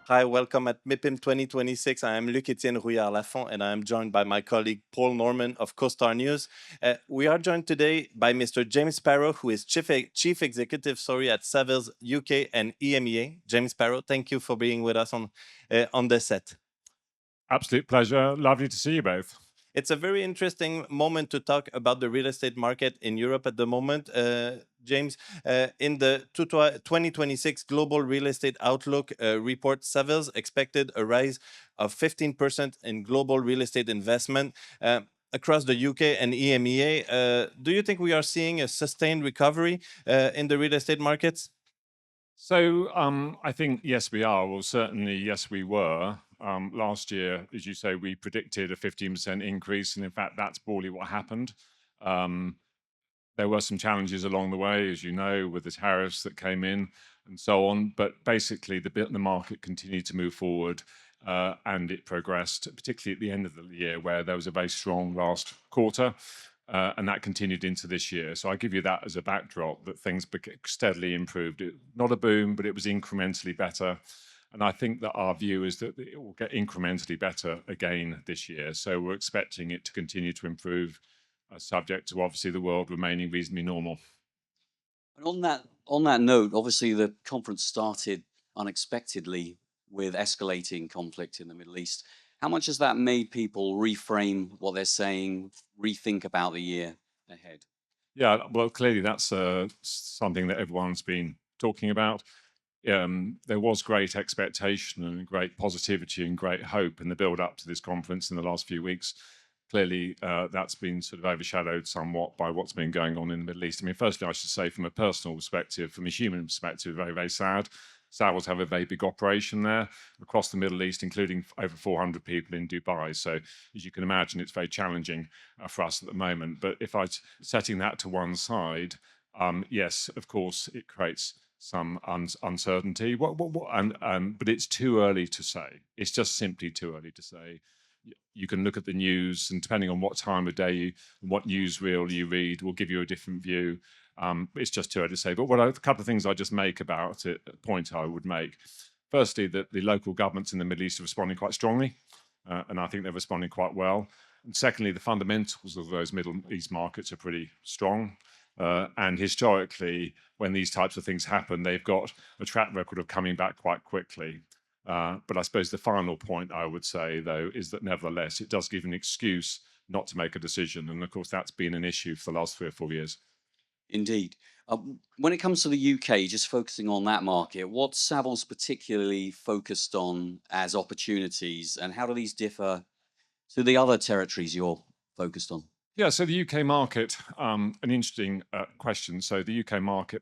Hi, welcome at MIPIM 2026. I am Luc-Étienne Rouillard-Lafont, and I am joined by my colleague Paul Norman of CoStar News. We are joined today by Mr. James Sparrow, who is Chief Executive at Savills UK and EMEA. James Sparrow, thank you for being with us on the set. Absolute pleasure. Lovely to see you both. It's a very interesting moment to talk about the real estate market in Europe at the moment. James, in the 2026 Global Real Estate Outlook report, Savills expected a rise of 15% in global real estate investment across the UK and EMEA. Do you think we are seeing a sustained recovery in the real estate markets? So I think, yes, we are. Well, certainly, yes, we were. Last year, as you say, we predicted a 15% increase. And in fact, that's broadly what happened. There were some challenges along the way, as you know, with the tariffs that came in and so on. But basically, the market continued to move forward and it progressed, particularly at the end of the year, where there was a very strong last quarter. And that continued into this year. So I give you that as a backdrop that things steadily improved. Not a boom, but it was incrementally better. And I think that our view is that it will get incrementally better again this year. So we're expecting it to continue to improve, subject to obviously the world remaining reasonably normal. And on that note, obviously the conference started unexpectedly with escalating conflict in the Middle East. How much has that made people reframe what they're saying, rethink about the year ahead? Yeah, well, clearly that's something that everyone's been talking about. There was great expectation and great positivity and great hope in the build up to this conference in the last few weeks. Clearly, that's been sort of overshadowed somewhat by what's been going on in the Middle East. I mean, firstly, I should say from a personal perspective, from a human perspective, very, very sad. Savills have a very big operation there across the Middle East, including over 400 people in Dubai. So, as you can imagine, it's very challenging for us at the moment. But if I setting that to one side, yes, of course, it creates some uncertainty. But it's too early to say. It's just simply too early to say. You can look at the news, and depending on what time of day, what newsreel you read, will give you a different view. It's just too early to say. But a couple of things I just make about it, a point I would make. Firstly, that the local governments in the Middle East are responding quite strongly, and I think they're responding quite well. And secondly, the fundamentals of those Middle East markets are pretty strong. And historically, when these types of things happen, they've got a track record of coming back quite quickly. But I suppose the final point I would say, though, is that nevertheless, it does give an excuse not to make a decision. And of course, that's been an issue for the last 3 or 4 years. Indeed. When it comes to the UK, just focusing on that market, what's Savills particularly focused on as opportunities, and how do these differ to the other territories you're focused on? Yeah, so the UK market, an interesting question. So the UK market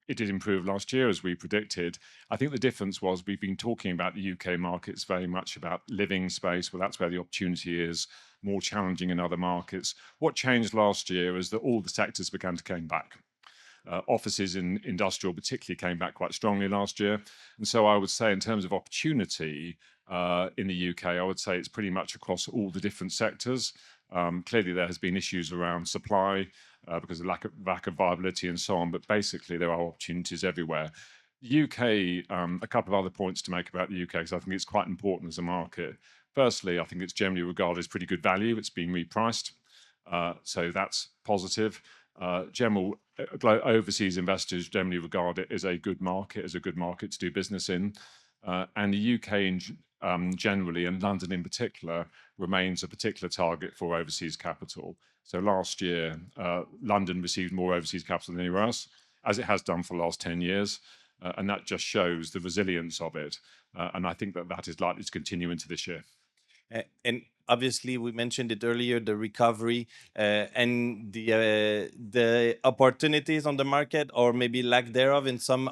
it did improve last year as we predicted. I think the difference was we've been talking about the UK markets very much about living space. Well, that's where the opportunity is, more challenging in other markets. What changed last year is that all the sectors began to come back. Offices in industrial particularly came back quite strongly last year. And so I would say in terms of opportunity in the UK, I would say it's pretty much across all the different sectors. Clearly, there has been issues around supply because of lack of viability and so on, but basically there are opportunities everywhere. The UK, a couple of other points to make about the UK, because I think it's quite important as a market. Firstly, I think it's generally regarded as pretty good value. It's being repriced, so that's positive. Overseas investors generally regard it as a good market to do business in. And the UK generally, and London in particular, remains a particular target for overseas capital. So last year, London received more overseas capital than anywhere else, as it has done for the last 10 years. And that just shows the resilience of it. And I think that is likely to continue into this year. And obviously, we mentioned it earlier, the recovery and the opportunities on the market, or maybe lack thereof in some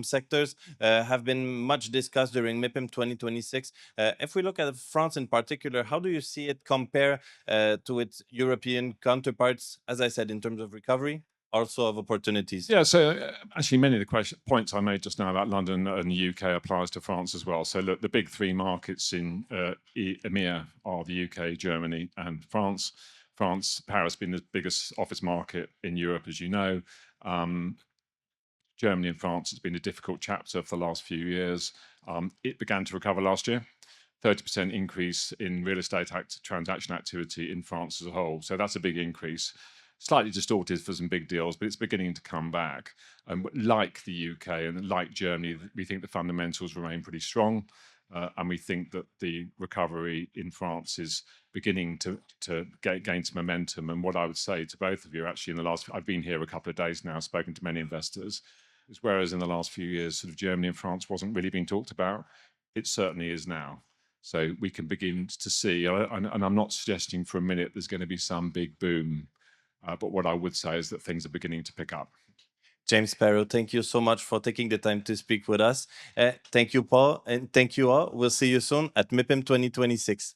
sectors, have been much discussed during MIPIM 2026. If we look at France in particular, how do you see it compare to its European counterparts, as I said, in terms of recovery? Also of opportunities. Yeah, so actually many of the points I made just now about London and the UK applies to France as well. So look, the big 3 markets in EMEA are the UK, Germany and France. Paris being the biggest office market in Europe, as you know. Germany and France has been a difficult chapter for the last few years. It began to recover last year. 30% increase in real estate transaction activity in France as a whole. So that's a big increase. Slightly distorted for some big deals, but it's beginning to come back. And like the UK and like Germany, we think the fundamentals remain pretty strong. And we think that the recovery in France is beginning to gain some momentum. And what I would say to both of you, actually, I've been here a couple of days now, spoken to many investors, is whereas in the last few years, sort of Germany and France wasn't really being talked about, it certainly is now. So we can begin to see, and I'm not suggesting for a minute there's going to be some big boom, but what I would say is that things are beginning to pick up. James Sparrow, thank you so much for taking the time to speak with us. Thank you, Paul, and thank you all. We'll see you soon at MIPIM 2026.